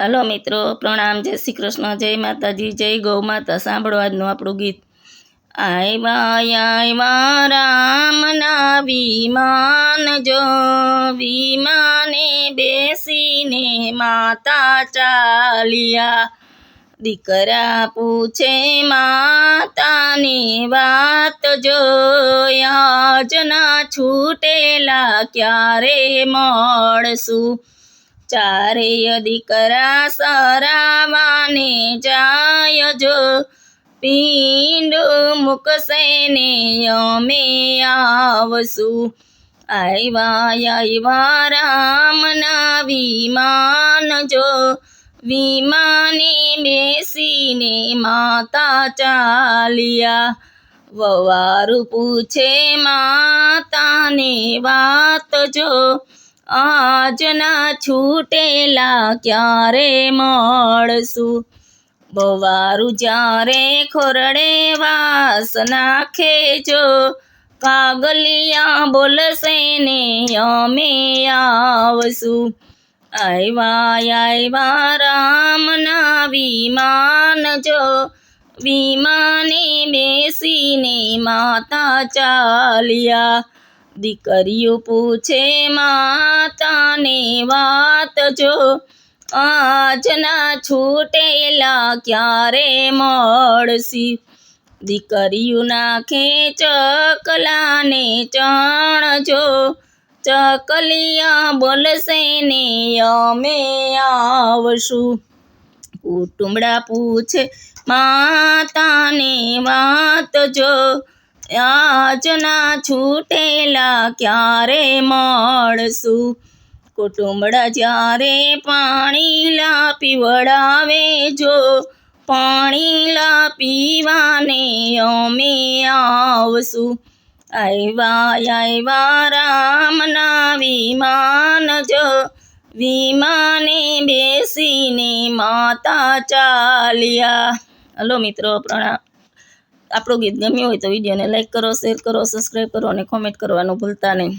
Hello મિત્રો, પ્રણામ, જય શ્રી કૃષ્ણ, જય માતાજી, જય ગૌ માતા. સાંભળો આજનું આપણું ગીત. આવ્યા રામના વિમાન જો, વિમાને બેસીને માતા ચાલ્યા. દીકરા પૂછે માતાની વાત જો, આજના છૂટેલા ક્યારે મળશું. ચારેય દીકરા સરાવાને જાય જો, પીંડો મૂકશે ને અમે આવશું. આવ્યા રામના વિમાન જો, વિમાને બેસીને માતા ચાલ્યા. વવારું પૂછે માતાને વાત જો, આજના છૂટેલા ક્યારે મળશું. બવારું જ્યારે ખોરડે વાસ નાખે જો, કાગલિયા બોલશે ને અમે આવશું. આવ્યા રામના વિમાન જો, વિમાને બેસીને માતા ચાલ્યા. દીકરીઓ પૂછે માતાને વાત જો, આજના છૂટેલા ક્યારે મળશી. દીકરીઓ નાખે ચકલાને ચણ જો, ચકલિયા બોલશે ને અમે આવશું. કુટુંબડા પૂછે માતાને વાત જો, આજના છૂટેલા ક્યારે મળશું. કુટુંબડા જ્યારે પાણીલા પીવડાવે જો, પાણીલા પીવાને અમે આવશું. આવ્યા રામના વિમાન જો, વિમાને બેસીને માતા ચાલ્યા. હલો મિત્રો, પ્રણામ. આપણું ગીત ગમ્યું હોય તો વિડીયોને લાઈક કરો, શેર કરો, સબસ્ક્રાઈબ કરો અને કોમેન્ટ કરવાનું ભૂલતા નહીં.